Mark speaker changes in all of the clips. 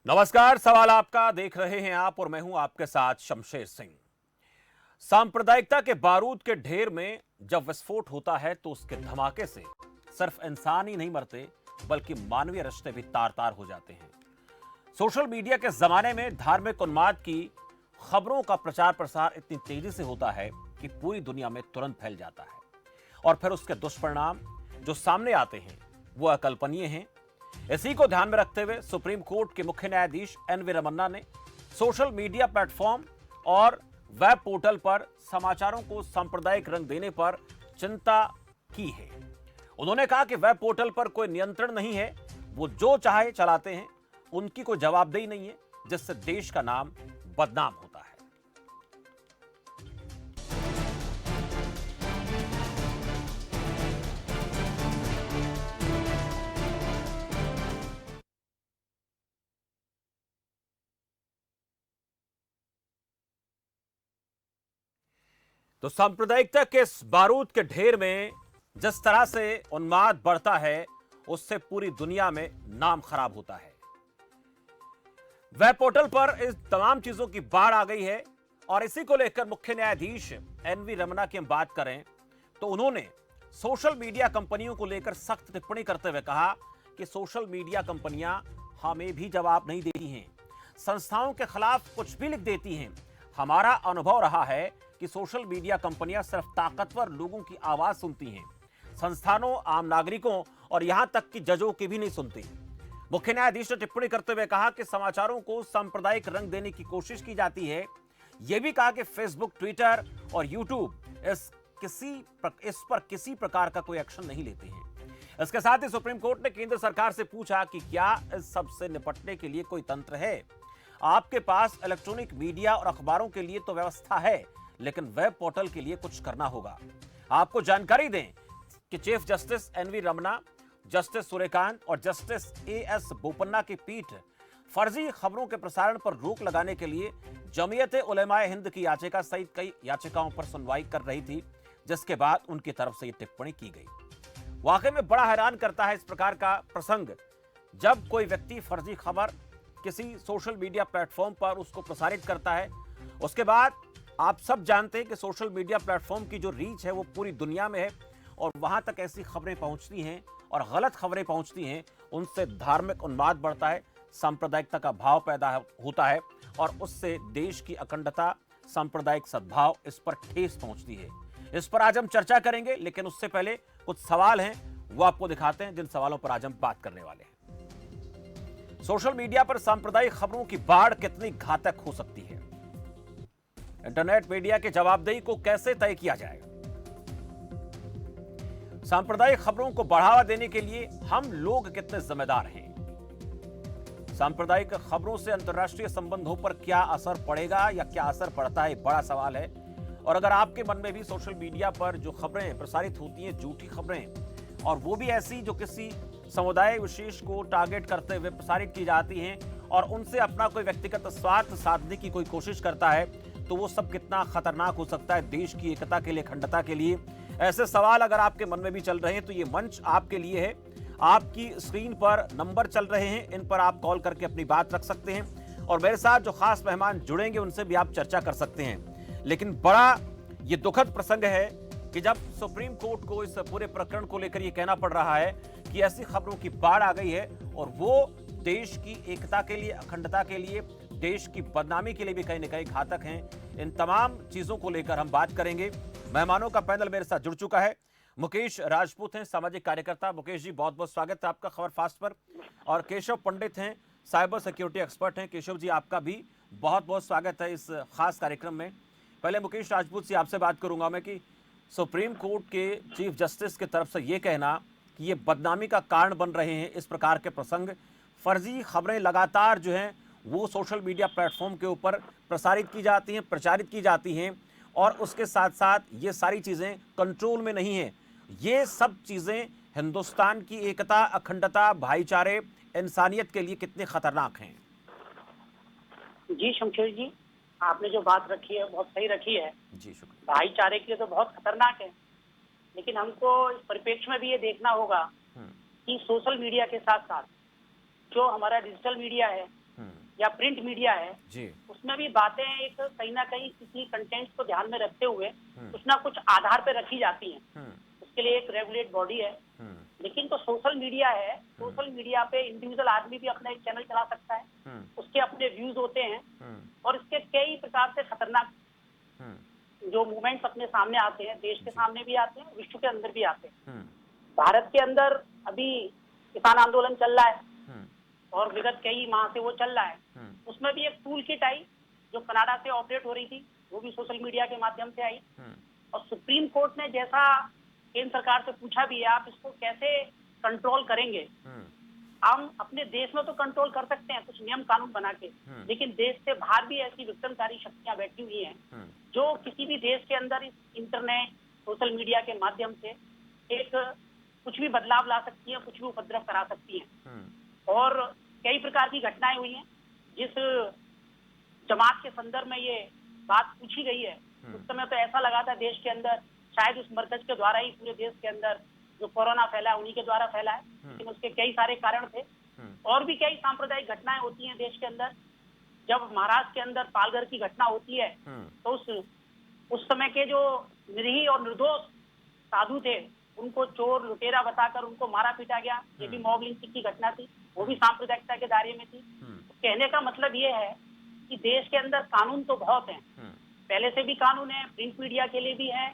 Speaker 1: नमस्कार। सवाल आपका, देख रहे हैं आप और मैं हूं आपके साथ शमशेर सिंह। सांप्रदायिकता के बारूद के ढेर में जब विस्फोट होता है तो उसके धमाके से सिर्फ इंसान ही नहीं मरते बल्कि मानवीय रिश्ते भी तार तार हो जाते हैं। सोशल मीडिया के जमाने में धार्मिक उन्माद की खबरों का प्रचार प्रसार इतनी तेजी से होता है कि पूरी दुनिया में तुरंत फैल जाता है और फिर उसके दुष्परिणाम जो सामने आते हैं वो अकल्पनीय हैं। इसी को ध्यान में रखते हुए सुप्रीम कोर्ट के मुख्य न्यायाधीश एनवी रमन्ना ने सोशल मीडिया प्लेटफॉर्म और वेब पोर्टल पर समाचारों को सांप्रदायिक रंग देने पर चिंता की है। उन्होंने कहा कि वेब पोर्टल पर कोई नियंत्रण नहीं है, वो जो चाहे चलाते हैं, उनकी कोई जवाबदेही नहीं है, जिससे देश का नाम बदनाम होता है। तो सांप्रदायिकता के इस बारूद के ढेर में जिस तरह से उन्माद बढ़ता है उससे पूरी दुनिया में नाम खराब होता है। वेब पोर्टल पर इस तमाम चीजों की बाढ़ आ गई है और इसी को लेकर मुख्य न्यायाधीश एनवी रमन्ना की हम बात करें तो उन्होंने सोशल मीडिया कंपनियों को लेकर सख्त टिप्पणी करते हुए कहा कि सोशल मीडिया कंपनियां हमें भी जवाब नहीं देती हैं, संस्थाओं के खिलाफ कुछ भी लिख देती हैं। हमारा अनुभव रहा है कि सोशल मीडिया कंपनियां सिर्फ ताकतवर लोगों की आवाज सुनती हैं, संस्थानों, आम नागरिकों और यहां तक कि जजों की भी नहीं सुनती। मुख्य न्यायाधीश ने टिप्पणी करते हुए कहा कि समाचारों को सांप्रदायिक रंग देने की कोशिश की जाती है। यह भी कहा कि फेसबुक, ट्विटर और यूट्यूब इस पर किसी प्रकार का कोई एक्शन नहीं लेते हैं। इसके साथ ही सुप्रीम कोर्ट ने केंद्र सरकार से पूछा कि क्या इस सब से निपटने के लिए कोई तंत्र है। आपके पास इलेक्ट्रॉनिक मीडिया और अखबारों के लिए तो व्यवस्था है, लेकिन वेब पोर्टल के लिए कुछ करना होगा। आपको जानकारी दें कि chief justice NV Ramana, justice Suryakant और जस्टिस एएस बोपन्ना की पीठ फर्जी खबरों के प्रसारण पर रोक लगाने के लिए जमीयत उलेमाए हिंद की याचिका सहित कई याचिकाओं पर सुनवाई कर रही थी, जिसके बाद उनकी तरफ से यह टिप्पणी की गई। वाकई में बड़ा हैरान करता है इस प्रकार का प्रसंग, जब कोई व्यक्ति फर्जी खबर किसी सोशल मीडिया प्लेटफॉर्म पर उसको प्रसारित करता है। उसके बाद आप सब जानते हैं कि सोशल मीडिया प्लेटफॉर्म की जो रीच है वो पूरी दुनिया में है और वहां तक ऐसी खबरें पहुंचती हैं और गलत खबरें पहुंचती हैं, उनसे धार्मिक उन्माद बढ़ता है, सांप्रदायिकता का भाव पैदा होता है और उससे देश की अखंडता, सांप्रदायिक सद्भाव, इस पर ठेस पहुंचती है। इस पर आज हम चर्चा करेंगे, लेकिन उससे पहले कुछ सवाल हैं, वो आपको दिखाते हैं जिन सवालों पर आज हम बात करने वाले हैं। सोशल मीडिया पर सांप्रदायिक खबरों की बाढ़ कितनी घातक हो सकती है? इंटरनेट मीडिया की जवाबदेही को कैसे तय किया जाएगा? सांप्रदायिक खबरों को बढ़ावा देने के लिए हम लोग कितने जिम्मेदार हैं? सांप्रदायिक खबरों से अंतर्राष्ट्रीय संबंधों पर क्या असर पड़ेगा या क्या असर पड़ता है, बड़ा सवाल है। और अगर आपके मन में भी सोशल मीडिया पर जो खबरें प्रसारित होती हैं, झूठी खबरें, और वो भी ऐसी जो किसी समुदाय विशेष को टारगेट करते हुए प्रसारित की जाती हैं और उनसे अपना कोई व्यक्तिगत स्वार्थ साधने की कोई कोशिश करता है, तो वो सब कितना खतरनाक हो सकता है देश की एकता के लिए, अखंडता के लिए। ऐसे सवाल अगर आपके मन में भी चल रहे हैं तो ये मंच आपके लिए है। आपकी स्क्रीन पर नंबर चल रहे हैं, इन पर आप कॉल करके अपनी बात रख सकते हैं और मेरे साथ जो खास मेहमान जुड़ेंगे उनसे भी आप चर्चा कर सकते हैं। लेकिन बड़ा ये दुखद प्रसंग है कि जब सुप्रीम कोर्ट को इस पूरे प्रकरण को लेकर ये कहना पड़ रहा है कि ऐसी खबरों की बाढ़ आ गई है और वो देश की एकता के लिए, अखंडता के लिए, देश की बदनामी के लिए भी कहीं न कहीं घातक हैं। इन तमाम चीजों को लेकर हम बात करेंगे। मेहमानों का पैनल मेरे साथ जुड़ चुका है। मुकेश राजपूत हैं, सामाजिक कार्यकर्ता। मुकेश जी, बहुत बहुत स्वागत है आपका खबर फास्ट पर। और केशव पंडित हैं, साइबर सिक्योरिटी एक्सपर्ट हैं। केशव जी, आपका भी बहुत बहुत स्वागत है इस खास कार्यक्रम में। पहले मुकेश राजपूत से आपसे बात करूंगा मैं कि सुप्रीम कोर्ट के चीफ जस्टिस की तरफ से ये कहना कि ये बदनामी का कारण बन रहे हैं इस प्रकार के प्रसंग, फर्जी खबरें लगातार जो हैं वो सोशल मीडिया प्लेटफॉर्म के ऊपर प्रसारित की जाती हैं, प्रचारित की जाती हैं और उसके साथ साथ ये सारी चीज़ें कंट्रोल में नहीं हैं। ये सब चीज़ें हिंदुस्तान की एकता, अखंडता, भाईचारे, इंसानियत के लिए कितने खतरनाक हैं?
Speaker 2: जी शमशेर जी, आपने जो बात रखी है बहुत सही रखी है।
Speaker 1: जी शुक्रिया।
Speaker 2: भाईचारे के लिए तो बहुत खतरनाक है, लेकिन हमको इस परिप्रेक्ष्य में भी ये देखना होगा कि सोशल मीडिया के साथ साथ जो हमारा डिजिटल मीडिया है या प्रिंट मीडिया है,
Speaker 1: जी।
Speaker 2: उसमें भी बातें एक कहीं ना कहीं किसी कंटेंट को ध्यान में रखते हुए
Speaker 1: हम्म।
Speaker 2: कुछ ना कुछ आधार पर रखी जाती हैं।
Speaker 1: हम्म।
Speaker 2: उसके लिए एक रेगुलेट बॉडी है।
Speaker 1: हम्म।
Speaker 2: लेकिन तो सोशल मीडिया है,
Speaker 1: हम्म।
Speaker 2: सोशल मीडिया पे इंडिविजुअल आदमी भी अपना एक चैनल चला सकता है,
Speaker 1: हम्म।
Speaker 2: उसके अपने व्यूज होते हैं
Speaker 1: हम्म।
Speaker 2: और इसके कई प्रकार से खतरनाक
Speaker 1: हम्म।
Speaker 2: जो मूवमेंट्स अपने सामने आते हैं, देश के
Speaker 1: जी।
Speaker 2: सामने भी आते हैं, विश्व के अंदर भी आते हैं।
Speaker 1: हम्म।
Speaker 2: भारत के अंदर अभी किसान आंदोलन चल रहा है
Speaker 1: हम्म।
Speaker 2: और विगत कई माह से वो चल रहा है।
Speaker 1: हम्म।
Speaker 2: उसमें भी एक टूल किट आई जो कनाडा से ऑपरेट हो रही थी, वो भी सोशल मीडिया के माध्यम से आई।
Speaker 1: हम्म।
Speaker 2: और सुप्रीम कोर्ट ने जैसा केंद्र सरकार से पूछा भी है, आप इसको कैसे कंट्रोल करेंगे।
Speaker 1: हम्म।
Speaker 2: हम अपने देश में तो कंट्रोल कर सकते हैं कुछ नियम कानून बना के, लेकिन देश से बाहर भी ऐसी विघटनकारी शक्तियां बैठी हुई हैं जो किसी भी देश के अंदर इस इंटरनेट सोशल मीडिया के माध्यम से एक कुछ भी बदलाव ला सकती है, कुछ भी उपद्रव करा सकती हैं। और कई प्रकार की घटनाएं हुई हैं। जिस जमात के संदर्भ में ये बात पूछी गई है, उस समय तो ऐसा लगा था देश के अंदर शायद उस मरकज के द्वारा ही पूरे देश के अंदर जो कोरोना फैला है उन्हीं के द्वारा फैला है, लेकिन उसके कई सारे कारण थे। और भी कई सांप्रदायिक घटनाएं होती हैं देश के अंदर। जब महाराष्ट्र के अंदर पालघर की घटना होती है तो उस समय के जो निरीह और निर्दोष साधु थे उनको चोर लुटेरा बताकर उनको मारा पीटा गया। ये भी मॉब लिंचिंग की घटना थी, वो भी सांप्रदायिकता के दायरे में थी। तो कहने का मतलब ये है कि देश के अंदर कानून तो बहुत हैं, पहले से भी कानून है, प्रिंट मीडिया के लिए भी है,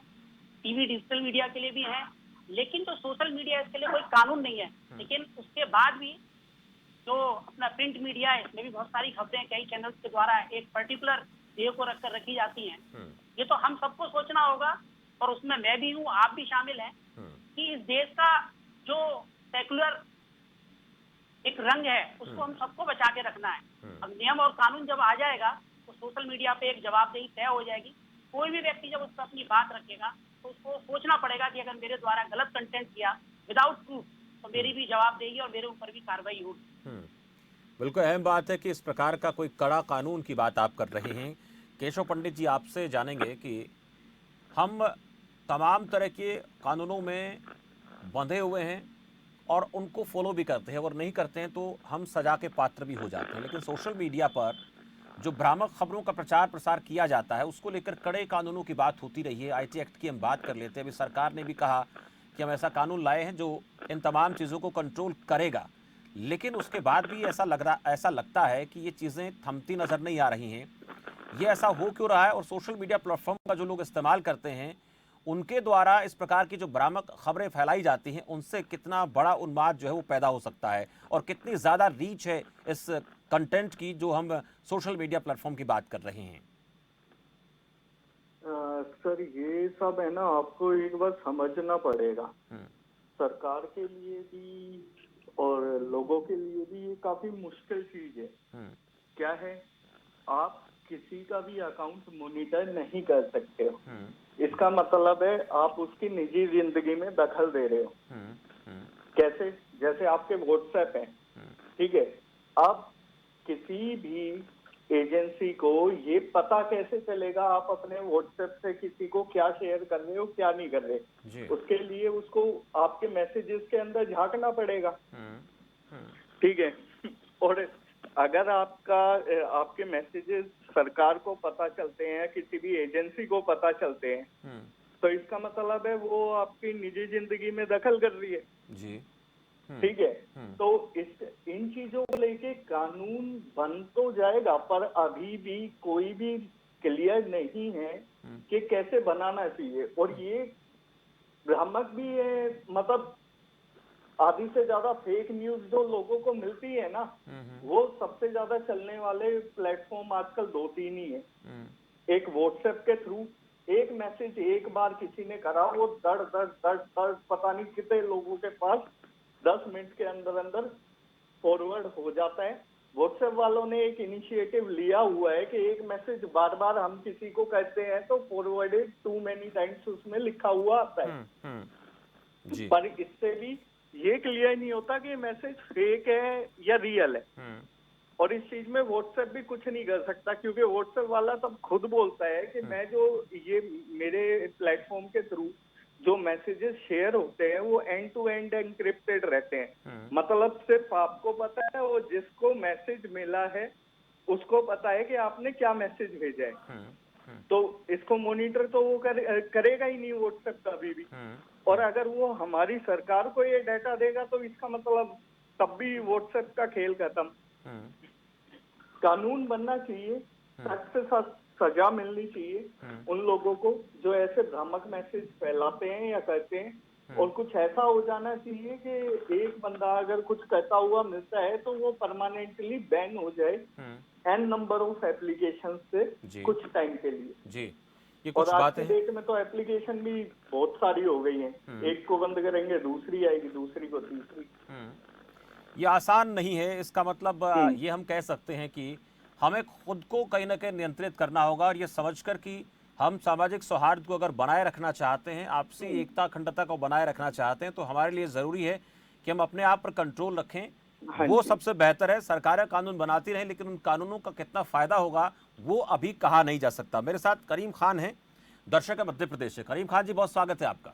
Speaker 2: टीवी डिजिटल मीडिया के लिए भी है, लेकिन जो सोशल मीडिया इसके लिए कोई कानून नहीं है। लेकिन उसके बाद भी जो अपना प्रिंट मीडिया है इसमें भी बहुत सारी खबरें कई चैनल्स के द्वारा एक पर्टिकुलर ध्येय को रखकर रखी जाती हैं। ये तो हम सबको सोचना होगा और उसमें मैं भी हूँ, आप भी शामिल हैं कि इस देश का जो सेकुलर एक रंग है उसको हम सबको बचा के रखना है। अब नियम और कानून जब आ जाएगा तो सोशल मीडिया पे एक जवाबदेही तय हो जाएगी। कोई भी व्यक्ति जब उस पर अपनी बात रखेगा तो उसको सोचना पड़ेगा कि अगर मेरे द्वारा गलत कंटेंट किया विदाउट प्रूफ तो मेरी भी जवाबदेही और मेरे ऊपर भी कार्रवाई होगी।
Speaker 1: बिल्कुल अहम बात है कि इस प्रकार का कोई कड़ा कानून की बात आप कर रहे हैं। केशव पंडित जी, आपसे जानेंगे कि हम तमाम तरह के कानूनों में बंधे हुए हैं और उनको फॉलो भी करते हैं, और नहीं करते हैं तो हम सजा के पात्र भी हो जाते हैं, लेकिन सोशल मीडिया पर जो भ्रामक खबरों का प्रचार प्रसार किया जाता है उसको लेकर कड़े कानूनों की बात होती रही है। आईटी एक्ट की हम बात कर लेते हैं। अभी सरकार ने भी कहा कि हम ऐसा कानून लाए हैं जो इन तमाम चीज़ों को कंट्रोल करेगा, लेकिन उसके बाद भी ऐसा लगता है कि ये चीज़ें थमती नज़र नहीं आ रही हैं। ये ऐसा हो क्यों रहा है, और सोशल मीडिया प्लेटफॉर्म का जो लोग इस्तेमाल करते हैं उनके द्वारा इस प्रकार की जो भ्रामक खबरें फैलाई जाती हैं उनसे कितना बड़ा उन्माद जो है वो पैदा हो सकता है, और कितनी ज़्यादा रीच है इस कंटेंट की जो हम सोशल मीडिया प्लेटफॉर्म की बात कर रहे हैं।
Speaker 3: सर ये सब है ना, आपको एक बार समझना पड़ेगा। सरकार के लिए भी और लोगों के लिए भी ये काफी मुश्किल चीज है। क्या है, आप किसी का भी अकाउंट मॉनिटर नहीं कर सकते हो। इसका मतलब है आप उसकी निजी जिंदगी में दखल दे रहे हो। कैसे? जैसे आपके व्हाट्सएप है, ठीक है, आप किसी भी एजेंसी को ये पता कैसे चलेगा आप अपने व्हाट्सएप से किसी को क्या शेयर कर रहे हो क्या नहीं कर रहे? उसके लिए उसको आपके मैसेजेस के अंदर झांकना पड़ेगा, ठीक है। और अगर आपके मैसेजेस सरकार को पता चलते हैं, किसी भी एजेंसी को पता चलते हैं, तो इसका मतलब है वो आपकी निजी जिंदगी में दखल कर रही है
Speaker 1: जी।
Speaker 3: ठीक है। तो इन चीजों को लेके कानून बन तो जाएगा, पर अभी भी कोई भी क्लियर नहीं है कि कैसे बनाना चाहिए। और ये भ्रामक भी है, मतलब आधी से ज्यादा फेक न्यूज जो लोगों को मिलती है ना, वो सबसे ज्यादा चलने वाले प्लेटफॉर्म आजकल 2-3 ही है। एक व्हाट्सएप के थ्रू एक मैसेज एक बार किसी ने करा, वो दर्द पता नहीं कितने लोगों के पास 10 मिनट के अंदर अंदर फॉरवर्ड हो जाता है। व्हाट्सएप वालों ने एक इनिशिएटिव लिया हुआ है कि एक मैसेज बार बार हम किसी को कहते हैं तो फॉरवर्डेड टू मेनी टाइम्स उसमें लिखा हुआ आता है।
Speaker 1: जी।
Speaker 3: पर इससे भी ये क्लियर नहीं होता कि मैसेज फेक है या रियल है। और इस चीज में व्हाट्सएप भी कुछ नहीं कर सकता, क्योंकि व्हाट्सएप वाला तब खुद बोलता है कि मैं जो ये मेरे प्लेटफॉर्म के थ्रू जो मैसेजेस शेयर होते हैं वो एंड टू एंड एनक्रिप्टेड रहते हैं। मतलब सिर्फ आपको पता है, वो जिसको मैसेज मिला है उसको पता है कि आपने क्या मैसेज भेजा है। तो इसको मॉनिटर तो वो करेगा ही नहीं व्हाट्सएप कभी भी। और अगर वो हमारी सरकार को ये डाटा देगा तो इसका मतलब तब भी व्हाट्सएप का खेल खत्म। कानून बनना चाहिए, सख्त से सख्त सजा मिलनी चाहिए उन लोगों को जो ऐसे भ्रामक मैसेज फैलाते हैं या करते हैं। और कुछ ऐसा हो जाना चाहिए कि एक बंदा अगर कुछ कहता हुआ मिलता है तो वो परमानेंटली बैन हो जाए एन नंबर ऑफ एप्लीकेशन से कुछ टाइम के लिए।
Speaker 1: जी, ये
Speaker 3: और
Speaker 1: कुछ
Speaker 3: आज
Speaker 1: बातें
Speaker 3: की डेट में तो एप्लीकेशन भी बहुत सारी हो गई हैं। एक को बंद करेंगे दूसरी आएगी, दूसरी को तीसरी।
Speaker 1: ये आसान नहीं है। इसका मतलब ये हम कह सकते हैं कि हमें खुद को कहीं ना कहीं नियंत्रित करना होगा और ये समझकर कि हम सामाजिक सौहार्द को अगर बनाए रखना चाहते हैं, आपसी एकता अखंडता को बनाए रखना चाहते हैं, तो हमारे लिए ज़रूरी है कि हम अपने आप पर कंट्रोल रखें। वो सबसे बेहतर है। सरकारें कानून बनाती रहें, लेकिन उन कानूनों का कितना फ़ायदा होगा वो अभी कहा नहीं जा सकता। मेरे साथ करीम खान हैं, दर्शक है मध्य प्रदेश से। करीम खान जी, बहुत स्वागत है आपका।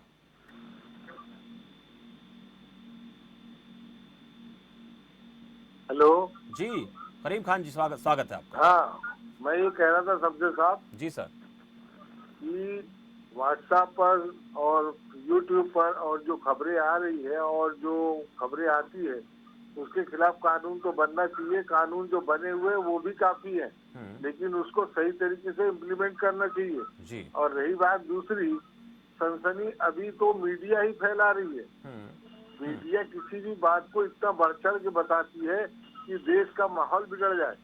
Speaker 4: हेलो
Speaker 1: जी करीम खान जी, स्वागत है आपका।
Speaker 4: हाँ, मैं ये कह रहा था सबसे साथ
Speaker 1: जी सर।
Speaker 4: कि व्हाट्सएप पर और यूट्यूब पर और जो खबरें आ रही है और जो खबरें आती है उसके खिलाफ कानून तो बनना चाहिए। कानून जो बने हुए वो भी काफी है, लेकिन उसको सही तरीके से इम्प्लीमेंट करना चाहिए।
Speaker 1: जी।
Speaker 4: और रही बात दूसरी, सनसनी अभी तो मीडिया ही फैला रही है। मीडिया किसी भी बात को इतना बढ़ चढ़ के बताती है कि देश का माहौल बिगड़ जाए।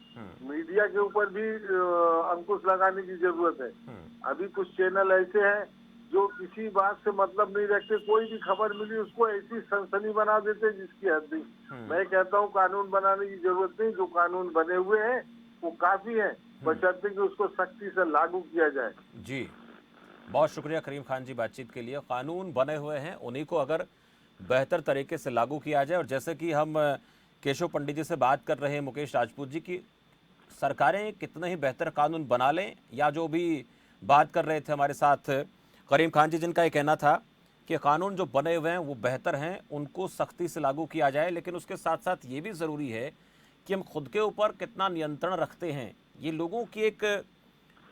Speaker 4: मीडिया के ऊपर भी अंकुश लगाने की जरूरत है। अभी कुछ चैनल ऐसे हैं जो किसी बात से मतलब नहीं रखते, कोई भी खबर मिली उसको ऐसी सनसनी बना देते जिसकी हद नहीं। मैं कहता हूँ कानून बनाने की जरूरत नहीं, जो कानून बने हुए हैं वो काफी है, बशर्ते कि उसको सख्ती से लागू किया जाए।
Speaker 1: जी, बहुत शुक्रिया करीम खान जी बातचीत के लिए। कानून बने हुए हैं, उन्हीं को अगर बेहतर तरीके से लागू किया जाए। और जैसे कि हम केशव पंडित जी से बात कर रहे हैं, मुकेश राजपूत जी की, सरकारें कितने ही बेहतर कानून बना लें, या जो भी बात कर रहे थे हमारे साथ करीम खान जी, जिनका ये कहना था कि कानून जो बने हुए हैं वो बेहतर हैं, उनको सख्ती से लागू किया जाए। लेकिन उसके साथ साथ ये भी ज़रूरी है कि हम खुद के ऊपर कितना नियंत्रण रखते हैं। ये लोगों की एक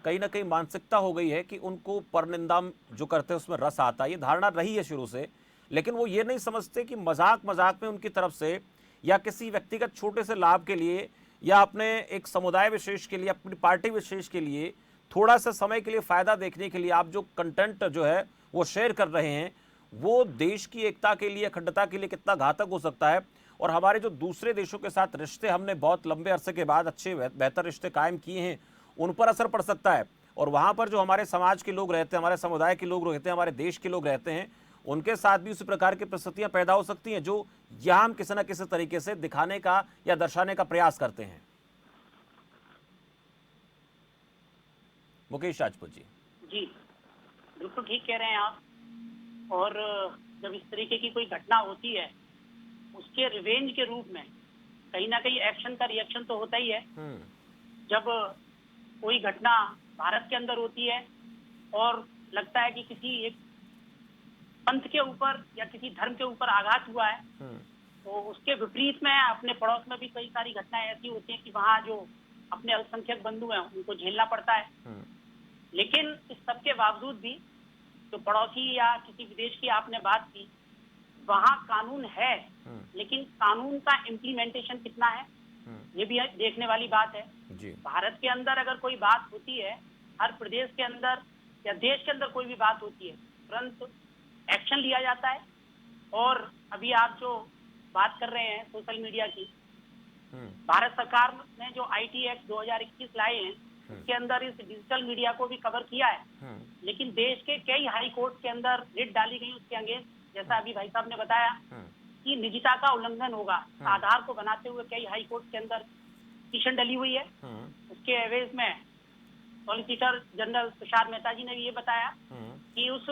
Speaker 1: कहीं ना कहीं मानसिकता हो गई है कि उनको परनिंदा जो करते हैं उसमें रस आता है। ये धारणा रही है शुरू से, लेकिन वो ये नहीं समझते कि मजाक मजाक में उनकी तरफ से या किसी व्यक्तिगत छोटे से लाभ के लिए या अपने एक समुदाय विशेष के लिए, अपनी पार्टी विशेष के लिए, थोड़ा सा समय के लिए फ़ायदा देखने के लिए आप जो कंटेंट जो है वो शेयर कर रहे हैं, वो देश की एकता के लिए, अखंडता के लिए कितना घातक हो सकता है। और हमारे जो दूसरे देशों के साथ रिश्ते हमने बहुत लंबे अरसे के बाद अच्छे बेहतर रिश्ते कायम किए हैं, उन पर असर पड़ सकता है। और वहाँ पर जो हमारे समाज के लोग रहते हैं, हमारे समुदाय के लोग रहते हैं, हमारे देश के लोग रहते हैं, उनके साथ भी उसी प्रकार की परिस्थितियां पैदा हो सकती हैं जो यहाँ हम किसी न किसी तरीके से दिखाने का या दर्शाने का प्रयास करते हैं। मुकेश राजपूत जी।
Speaker 2: जी, बिल्कुल ठीक कह रहे हैं आप। और जब इस तरीके की कोई घटना होती है, उसके रिवेंज के रूप में कहीं ना कहीं एक्शन का रिएक्शन तो होता ही है। जब कोई घटना भारत के अंदर होती है और लगता है कि किसी एक पंथ के ऊपर या किसी धर्म के ऊपर आघात हुआ है, तो उसके विपरीत में अपने पड़ोस में भी कई सारी घटनाएं ऐसी होती हैं कि वहाँ जो अपने अल्पसंख्यक बंधु हैं उनको झेलना पड़ता है। लेकिन इस सब के बावजूद भी जो पड़ोसी या किसी विदेश की आपने बात की, वहाँ कानून है, लेकिन कानून का इम्प्लीमेंटेशन कितना है ये भी देखने वाली बात है। भारत के अंदर अगर कोई बात होती है, हर प्रदेश के अंदर या देश के अंदर कोई भी बात होती है, तुरंत एक्शन लिया जाता है। और अभी आप जो बात कर रहे हैं सोशल मीडिया की, भारत सरकार ने जो आईटी एक्ट 2021 लाए हैं, उसके अंदर इस डिजिटल मीडिया को भी कवर किया है। लेकिन देश के कई हाई कोर्ट के अंदर रिट डाली गई उसके अगेंस्ट, जैसा अभी भाई साहब ने बताया कि निजता का उल्लंघन होगा, आधार को बनाते हुए कई हाई कोर्ट के अंदर पिटीशन डली हुई है। उसके एवज में सॉलिसिटर जनरल तुषार मेहता जी ने भी ये बताया कि उस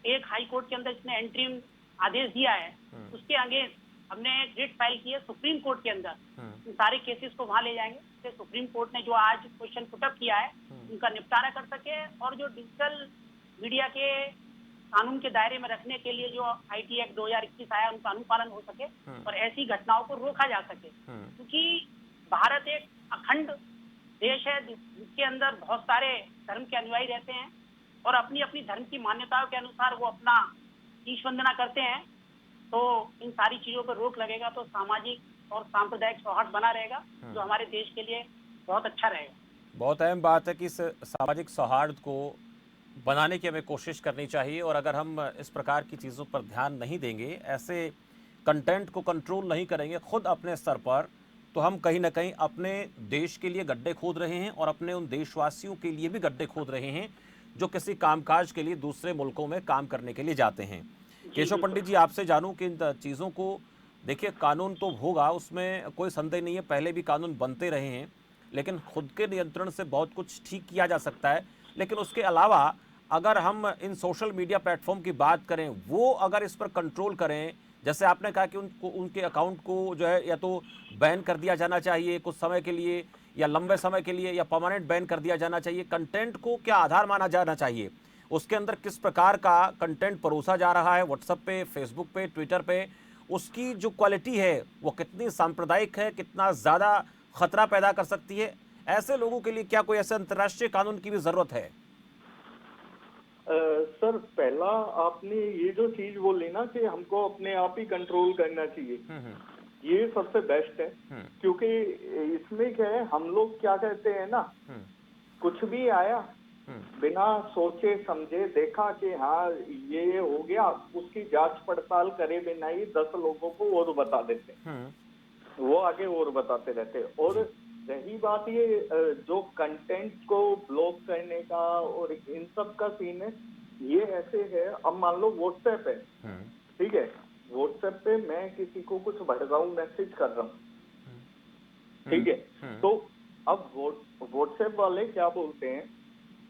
Speaker 2: एक हाई कोर्ट के अंदर इसने एंट्रीम आदेश दिया है, उसके अगेंस्ट हमने रिट फाइल की है सुप्रीम कोर्ट के अंदर। इन सारे केसेस को वहां ले जाएंगे, तो सुप्रीम कोर्ट ने जो आज क्वेश्चन पुटअप किया है उनका निपटारा कर सके और जो डिजिटल मीडिया के कानून के दायरे में रखने के लिए जो आईटी एक्ट 2021 आया उनका अनुपालन हो सके और ऐसी घटनाओं को रोका जा सके। क्योंकि भारत एक अखंड देश है जिसके अंदर बहुत सारे धर्म के अनुयायी रहते हैं और अपनी अपनी धर्म की मान्यताओं के अनुसार वो अपना शीश वंदना करते हैं, तो इन सारी चीजों पर रोक लगेगा तो सामाजिक और सांप्रदायिक सौहार्द बना रहेगा, जो हमारे देश के लिए बहुत अच्छा रहेगा।
Speaker 1: बहुत अहम बात है कि इस सामाजिक सौहार्द को बनाने की हमें कोशिश करनी चाहिए, और अगर हम इस प्रकार की चीज़ों पर ध्यान नहीं देंगे, ऐसे कंटेंट को कंट्रोल नहीं करेंगे खुद अपने स्तर पर, तो हम कहीं ना कहीं अपने देश के लिए गड्ढे खोद रहे हैं और अपने उन देशवासियों के लिए भी गड्ढे खोद रहे हैं जो किसी कामकाज के लिए दूसरे मुल्कों में काम करने के लिए जाते हैं। केशव पंडित जी, आपसे जानूं कि इन चीज़ों को, देखिए कानून तो होगा, उसमें कोई संदेह नहीं है, पहले भी कानून बनते रहे हैं, लेकिन खुद के नियंत्रण से बहुत कुछ ठीक किया जा सकता है। लेकिन उसके अलावा अगर हम इन सोशल मीडिया प्लेटफॉर्म की बात करें, वो अगर इस पर कंट्रोल करें, जैसे आपने कहा कि उनको, उनके अकाउंट को जो है या तो बैन कर दिया जाना चाहिए कुछ समय के लिए, या लंबे समय के लिए, या परमानेंट बैन कर दिया जाना चाहिए। कंटेंट को क्या आधार माना जाना चाहिए, उसके अंदर किस प्रकार का कंटेंट परोसा जा रहा है, व्हाट्सएप पे, फेसबुक पे, ट्विटर पे, उसकी जो क्वालिटी है वो कितनी सांप्रदायिक है, कितना ज़्यादा खतरा पैदा कर सकती है, ऐसे लोगों के लिए क्या कोई ऐसे अंतर्राष्ट्रीय कानून की भी ज़रूरत है?
Speaker 3: सर, पहला आपने ये जो चीज बोली ना कि हमको अपने आप ही कंट्रोल करना चाहिए, ये सबसे बेस्ट है। क्योंकि इसमें क्या है, हम लोग क्या कहते हैं ना, कुछ भी आया बिना सोचे समझे देखा कि हाँ ये हो गया, उसकी जांच पड़ताल करे बिना ही 10 लोगों को और बता देते हैं, वो आगे और बताते रहते हैं। और रही बात ये जो कंटेंट को ब्लॉक करने का और इन सब का सीन है, ये ऐसे है, अब मान लो व्हाट्सएप है, ठीक है, व्हाट्सएप पे मैं किसी को कुछ भड़काऊ मैसेज कर रहा हूँ, ठीक है, तो अब व्हाट्सएप वाले क्या बोलते हैं,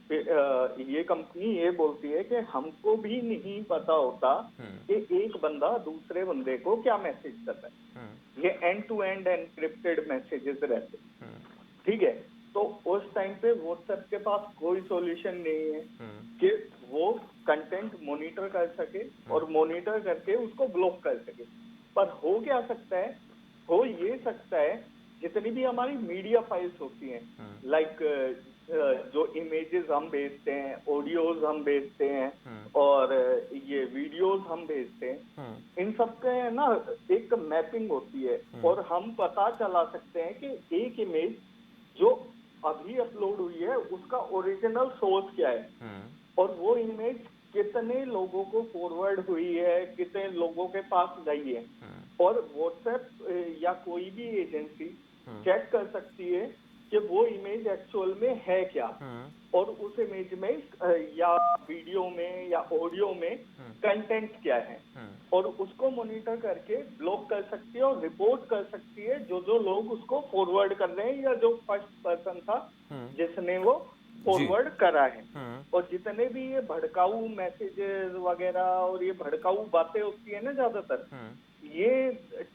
Speaker 3: ये कंपनी ये बोलती है कि हमको भी नहीं पता होता कि एक बंदा दूसरे बंदे को क्या मैसेज कर रहा है, ये end to end encrypted messages रहते, ठीक है। तो उस टाइम पे व्हाट्सएप के पास कोई सॉल्यूशन नहीं है कि वो कंटेंट मॉनिटर कर सके और मॉनिटर करके उसको ब्लॉक कर सके। पर हो क्या सकता है, हो ये सकता है जितनी भी हमारी मीडिया फाइल्स होती हैं, लाइक जो इमेजेस हम भेजते हैं, ऑडियोज हम भेजते हैं और ये वीडियोस हम भेजते हैं, इन सब के ना एक मैपिंग होती है और हम पता चला सकते हैं कि एक इमेज जो अभी अपलोड हुई है उसका ओरिजिनल सोर्स क्या है और वो इमेज कितने लोगों को फॉरवर्ड हुई है, कितने लोगों के पास गई है। और व्हाट्सएप या कोई भी एजेंसी चेक कर सकती है कि वो इमेज एक्चुअल में है क्या और उस इमेज में या वीडियो में या ऑडियो में कंटेंट क्या है, और उसको मॉनिटर करके ब्लॉक कर सकती है और रिपोर्ट कर सकती है जो जो लोग उसको फॉरवर्ड कर रहे हैं या जो फर्स्ट पर्सन था जिसने वो फॉरवर्ड करा है। और जितने भी ये भड़काऊ मैसेजेस वगैरह और ये भड़काऊ बातें होती है ना, ज्यादातर ये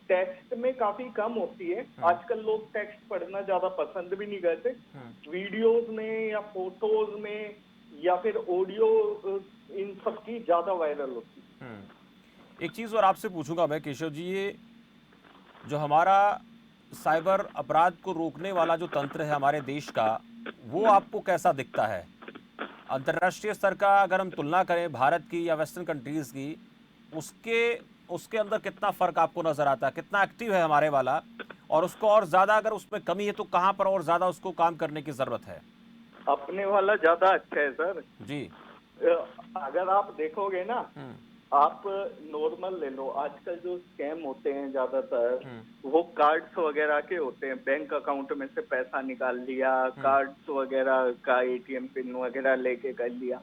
Speaker 3: टेक्स्ट में काफी कम होती है। आजकल लोग टेक्स्ट पढ़ना ज्यादा पसंद भी नहीं करते, वीडियोस में या फोटोज में या फिर ऑडियो, इन सब की ज्यादा वायरल होती है।
Speaker 1: एक चीज और आपसे पूछूंगा मैं केशव जी, ये जो हमारा साइबर अपराध को रोकने वाला जो तंत्र है हमारे देश का, वो आपको कैसा दिखता है? अंतर्राष्ट्रीय स्तर का अगर हम तुलना करें भारत की या वेस्टर्न कंट्रीज की, उसके अंदर कितना फर्क आपको नजर आता है? कितना एक्टिव है हमारे वाला, और उसको और ज्यादा अगर उसमें कमी है तो कहां पर और ज्यादा उसको काम करने की जरूरत है?
Speaker 3: अपने वाला ज्यादा अच्छा है सर
Speaker 1: जी।
Speaker 3: अगर आप देखोगे ना, आप नॉर्मल ले लो, आजकल जो स्कैम होते हैं ज्यादातर वो कार्ड्स वगैरह के होते हैं, बैंक अकाउंट में से पैसा निकाल लिया, कार्ड्स वगैरह का एटीएम पिन वगैरह लेके कर लिया।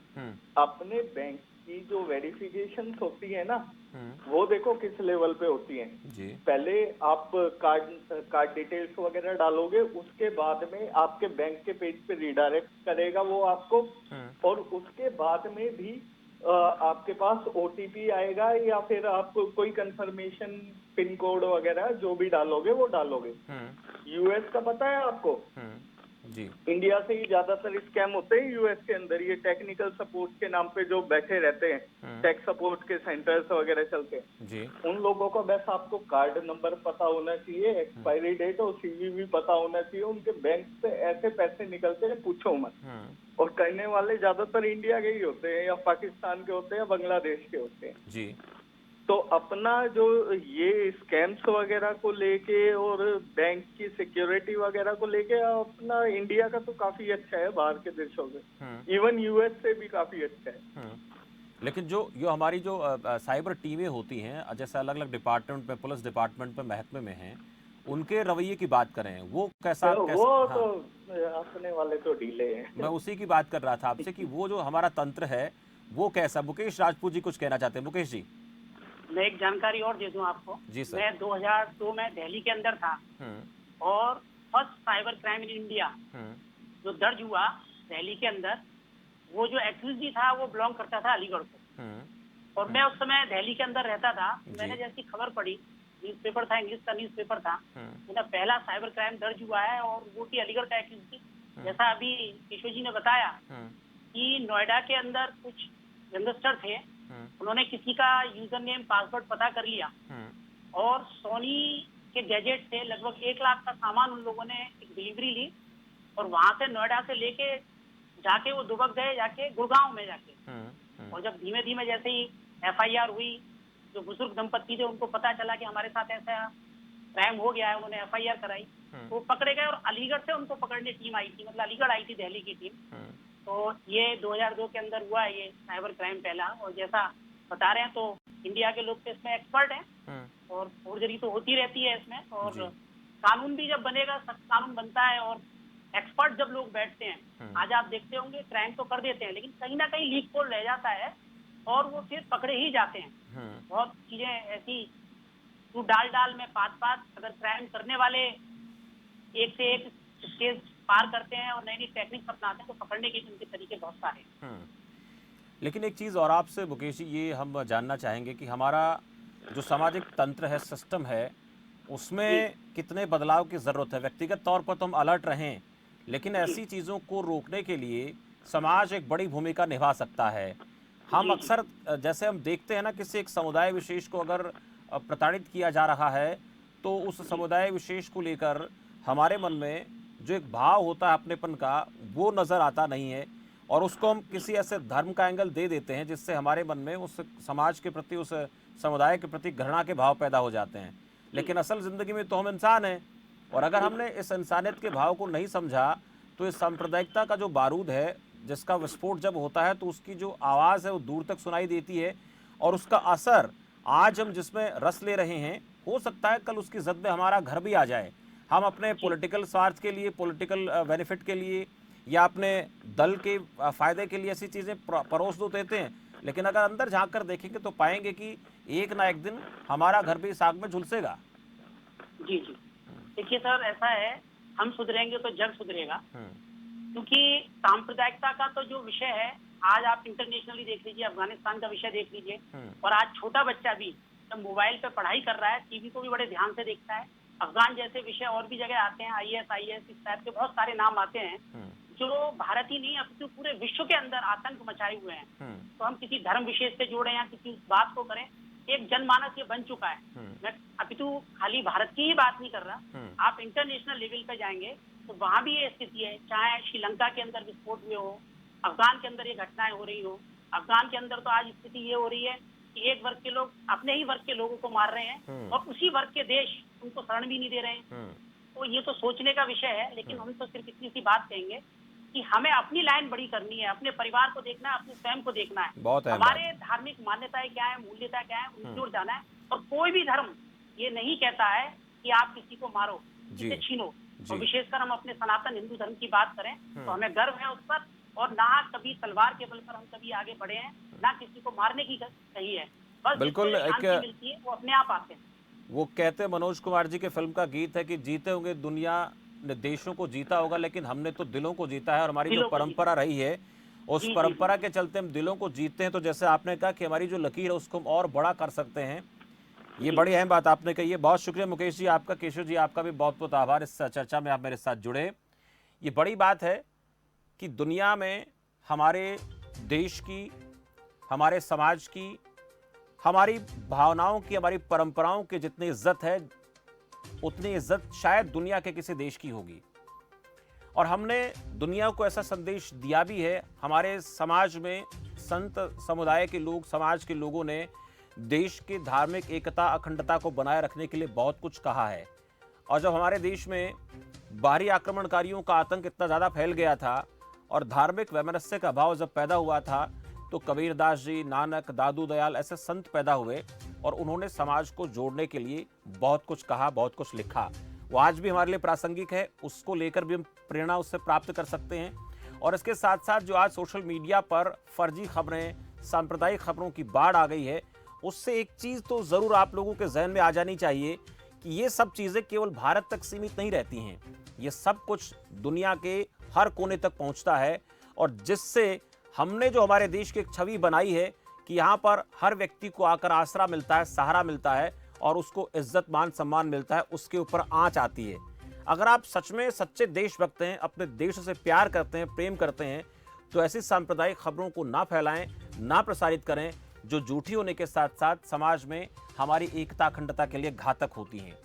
Speaker 3: अपने बैंक की जो वेरिफिकेशन होती है ना, वो देखो किस लेवल पे होती हैं। पहले आप कार्ड डिटेल्स वगैरह डालोगे, उसके बाद में आपके बैंक के पेज पे रिडायरेक्ट करेगा वो आपको, और उसके बाद में भी आपके पास ओटीपी आएगा या फिर आप कोई कंफर्मेशन पिन कोड वगैरह जो भी डालोगे वो डालोगे। यूएस का पता है आपको?
Speaker 1: जी।
Speaker 3: इंडिया से ही ज्यादातर स्कैम होते हैं यूएस के अंदर। ये टेक्निकल सपोर्ट के नाम पे जो बैठे रहते हैं, टेक सपोर्ट के सेंटर्स वगैरह चलते हैं
Speaker 1: जी।
Speaker 3: उन लोगों को बस आपको कार्ड नंबर पता होना चाहिए, एक्सपायरी डेट और सीवीवी पता होना चाहिए। उनके बैंक से ऐसे पैसे निकलते हैं पूछो मत। और करने वाले ज्यादातर इंडिया के ही होते हैं या पाकिस्तान के होते हैं या बांग्लादेश के होते हैं
Speaker 1: जी।
Speaker 3: तो अपना जो ये स्कैम्स वगैरह को लेके और बैंक की सिक्योरिटी वगैरह को लेके अपना इंडिया का तो काफी अच्छा है बाहर के देशों से, इवन यूएस से भी काफी अच्छा है।
Speaker 1: लेकिन जो हमारी जो साइबर टीमें होती हैं, जैसे अलग अलग डिपार्टमेंट में, पुलिस डिपार्टमेंट में, महकमे में हैं, उनके रवैये की बात करें, वो कैसा
Speaker 3: तो
Speaker 1: कैसा?
Speaker 3: वो
Speaker 1: हाँ,
Speaker 3: तो अपने वाले तो ढीले हैं।
Speaker 1: मैं उसी की बात कर रहा था आपसे कि वो जो हमारा तंत्र है वो कैसा। मुकेश राजपूत जी कुछ कहना चाहते हैं। मुकेश जी।
Speaker 2: मैं एक जानकारी और दे दूं आपको।
Speaker 1: जी सर।
Speaker 2: मैं 2002 में दिल्ली के अंदर था और first cyber crime in India जो दर्ज हुआ दिल्ली के अंदर, वो जो एक्यूजी था वो बिलोंग करता था अलीगढ़ को। और मैं उस समय दिल्ली के अंदर रहता था। मैंने जैसी खबर पड़ी, न्यूज़पेपर था, इंग्लिश का न्यूज़पेपर था, मेरा पहला साइबर क्राइम दर्ज हुआ है और वो भी अलीगढ़ का एक्यूजी। जैसा अभी किशोर जी ने बताया कि नोएडा के अंदर कुछ गैंगस्टर थे, उन्होंने किसी का यूजर नेम पासवर्ड पता कर लिया और सोनी के गैजेट से लगभग 1 लाख का सामान उन लोगों ने एक डिलीवरी ली और वहां से नोएडा से लेके जाके वो दुबक गए, जाके गुड़गांव में जाके। और जब धीमे धीमे जैसे ही एफआईआर हुई, जो बुजुर्ग दंपत्ति थे उनको पता चला कि हमारे साथ ऐसा क्राइम हो गया है, उन्होंने एफआईआर कराई, वो पकड़े गए और अलीगढ़ से उनको पकड़ने टीम आई थी, मतलब अलीगढ़ आई थी दिल्ली की टीम। तो ये 2002 के अंदर हुआ है ये साइबर क्राइम पहला। और जैसा बता रहे हैं तो इंडिया के लोग तो इसमें एक्सपर्ट हैं और फोर्जरी तो होती रहती है इसमें। और कानून भी जब बनेगा, सख्त कानून बनता है और एक्सपर्ट जब लोग बैठते हैं, आज आप देखते होंगे क्राइम तो कर देते हैं लेकिन कहीं ना कहीं लीक कोड रह जाता है और वो फिर पकड़े ही जाते हैं। बहुत चीजें ऐसी तू डाल में पात अगर क्राइम करने वाले एक से एक स्टेज पार करते हैं और नई नई टेक्निक अपनाते हैं तो पकड़ने के उनके तरीके बहुत सारे हैं।
Speaker 1: लेकिन एक चीज़ और आपसे मुकेश जी ये हम जानना चाहेंगे कि हमारा जो सामाजिक तंत्र है, सिस्टम है, उसमें कितने बदलाव की ज़रूरत है। व्यक्तिगत तौर पर तो हम अलर्ट रहें, लेकिन ऐसी चीज़ों को रोकने के लिए समाज एक बड़ी भूमिका निभा सकता है। हम अक्सर जैसे हम देखते हैं ना, किसी एक समुदाय विशेष को अगर प्रताड़ित किया जा रहा है तो उस समुदाय विशेष को लेकर हमारे मन में जो एक भाव होता है अपनेपन का, वो नज़र आता नहीं है और उसको हम किसी ऐसे धर्म का एंगल दे देते हैं जिससे हमारे मन में उस समाज के प्रति, उस समुदाय के प्रति घृणा के भाव पैदा हो जाते हैं। लेकिन असल ज़िंदगी में तो हम इंसान हैं और अगर हमने इस इंसानियत के भाव को नहीं समझा तो इस सांप्रदायिकता का जो बारूद है, जिसका विस्फोट जब होता है तो उसकी जो आवाज़ है वो दूर तक सुनाई देती है और उसका असर आज हम जिसमें रस ले रहे हैं, हो सकता है कल उसकी जद में हमारा घर भी आ जाए। हम अपने पॉलिटिकल स्वार्थ के लिए, पॉलिटिकल बेनिफिट के लिए या अपने दल के फ़ायदे के लिए ऐसी चीज़ें परोस तो देते हैं, लेकिन अगर अंदर झांक कर देखेंगे तो पाएंगे कि एक ना एक दिन हमारा घर भी इस आग में झुलसेगा।
Speaker 2: जी जी, देखिए सर, ऐसा है, हम सुधरेंगे तो जग सुधरेगा। क्योंकि सांप्रदायिकता का तो जो विषय है, आज आप इंटरनेशनली देख लीजिए, अफगानिस्तान का विषय देख लीजिए, और आज छोटा बच्चा भी जब मोबाइल पे पढ़ाई कर रहा है, टीवी को भी बड़े ध्यान से देखता है। अफगान जैसे विषय और भी जगह आते हैं, IS इस टाइप के बहुत सारे नाम आते हैं जो भारत ही नहीं अपितु पूरे विश्व के अंदर आतंक मचाए हुए हैं। तो हम किसी धर्म विशेष से जोड़े या किसी बात को करें, एक जनमानस ये बन चुका है। मैं अपितु खाली भारत की ही बात नहीं कर रहा, आप इंटरनेशनल लेवल पे जाएंगे तो वहां भी ये स्थिति है। चाहे श्रीलंका के अंदर विस्फोट हुए हो, अफगान के अंदर ये घटनाएं हो रही हो, अफगान के अंदर तो आज स्थिति ये हो रही है कि एक वर्ग के लोग अपने ही वर्ग के लोगों को मार रहे हैं और उसी वर्ग के देश उनको शरण भी नहीं दे रहे हैं। तो ये तो सोचने का विषय है। लेकिन हम तो सिर्फ इतनी सी बात कहेंगे कि हमें अपनी लाइन बड़ी करनी है, अपने परिवार को देखना है, अपने स्वयं को देखना है। हमारे धार्मिक मान्यताएं क्या है, मूल्यता क्या है, उनकी ओर जाना है। और कोई भी धर्म ये नहीं कहता है कि आप किसी को मारो, किसी से छीनो। और विशेषकर हम अपने सनातन हिंदू धर्म की बात करें तो हमें गर्व है उस पर, और ना कभी तलवार के बल पर हम कभी आगे बढ़े हैं, ना किसी को मारने की कही है। बस
Speaker 1: बिल्कुल
Speaker 2: शांति मिलती है वो अपने आप आते हैं।
Speaker 1: वो कहते मनोज कुमार जी के फिल्म का गीत है कि जीते होंगे दुनिया ने देशों को जीता होगा, लेकिन हमने तो दिलों को जीता है। और हमारी जो परंपरा रही है उस परंपरा के चलते हम दिलों को जीतते हैं। तो जैसे आपने कहा कि हमारी जो लकीर है उसको हम और बड़ा कर सकते हैं, ये बड़ी अहम बात आपने कही है। बहुत शुक्रिया मुकेश जी आपका। केशव जी आपका भी बहुत बहुत आभार, इस चर्चा में आप मेरे साथ जुड़े। ये बड़ी बात है कि दुनिया में हमारे देश की, हमारे समाज की, हमारी भावनाओं की, हमारी परंपराओं की जितनी इज्जत है उतनी इज्जत शायद दुनिया के किसी देश की होगी। और हमने दुनिया को ऐसा संदेश दिया भी है। हमारे समाज में संत समुदाय के लोग, समाज के लोगों ने देश की धार्मिक एकता, अखंडता को बनाए रखने के लिए बहुत कुछ कहा है। और जब हमारे देश में बाहरी आक्रमणकारियों का आतंक इतना ज़्यादा फैल गया था और धार्मिक वैमनस्य का भाव जब पैदा हुआ था, तो कबीरदास जी, नानक, दादू दयाल ऐसे संत पैदा हुए और उन्होंने समाज को जोड़ने के लिए बहुत कुछ कहा, बहुत कुछ लिखा। वो आज भी हमारे लिए प्रासंगिक है, उसको लेकर भी हम प्रेरणा उससे प्राप्त कर सकते हैं। और इसके साथ साथ जो आज सोशल मीडिया पर फर्जी खबरें, सांप्रदायिक खबरों की बाढ़ आ गई है, उससे एक चीज़ तो ज़रूर आप लोगों के जहन में आ जानी चाहिए कि ये सब चीज़ें केवल भारत तक सीमित नहीं रहती हैं। ये सब कुछ दुनिया के हर कोने तक पहुंचता है और जिससे हमने जो हमारे देश की एक छवि बनाई है कि यहाँ पर हर व्यक्ति को आकर आसरा मिलता है, सहारा मिलता है और उसको इज्जत, मान, सम्मान मिलता है, उसके ऊपर आंच आती है। अगर आप सच में सच्चे देशभक्त हैं, अपने देश से प्यार करते हैं, प्रेम करते हैं, तो ऐसी सांप्रदायिक खबरों को ना फैलाएं, ना प्रसारित करें, जो झूठी होने के साथ साथ समाज में हमारी एकता, अखंडता के लिए घातक होती हैं।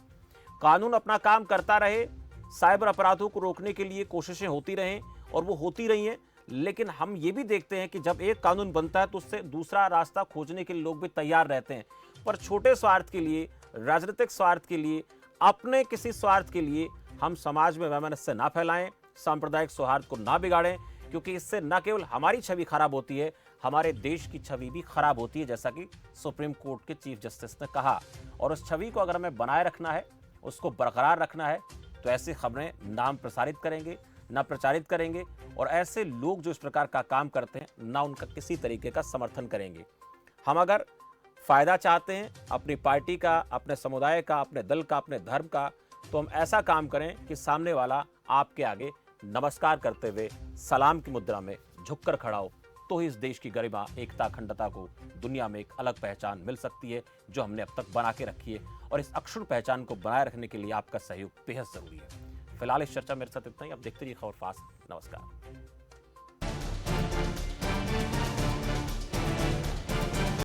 Speaker 1: कानून अपना काम करता रहे, साइबर अपराधों को रोकने के लिए कोशिशें होती रहें और वो होती रही हैं, लेकिन हम ये भी देखते हैं कि जब एक कानून बनता है तो उससे दूसरा रास्ता खोजने के लिए लोग भी तैयार रहते हैं। पर छोटे स्वार्थ के लिए, राजनीतिक स्वार्थ के लिए, अपने किसी स्वार्थ के लिए हम समाज में वैमनस्य ना फैलाएं, सांप्रदायिक सौहार्द को ना बिगाड़ें, क्योंकि इससे न केवल हमारी छवि खराब होती है, हमारे देश की छवि भी खराब होती है, जैसा कि सुप्रीम कोर्ट के चीफ जस्टिस ने कहा। और उस छवि को अगर हमें बनाए रखना है, उसको बरकरार रखना है, तो ऐसी खबरें नाम प्रसारित करेंगे, ना प्रचारित करेंगे और ऐसे लोग जो इस प्रकार का काम करते हैं, ना उनका किसी तरीके का समर्थन करेंगे। हम अगर फायदा चाहते हैं अपनी पार्टी का, अपने समुदाय का, अपने दल का, अपने धर्म का, तो हम ऐसा काम करें कि सामने वाला आपके आगे नमस्कार करते हुए सलाम की मुद्रा में झुककर खड़ा हो, तो ही इस देश की गरिमा, एकता, अखंडता को दुनिया में एक अलग पहचान मिल सकती है, जो हमने अब तक बना के रखी है। और इस अक्षुण्ण पहचान को बनाए रखने के लिए आपका सहयोग बेहद जरूरी है। फिलहाल इस चर्चा मेरे साथ इतना ही। अब देखते रहिए खबर फास्ट। नमस्कार।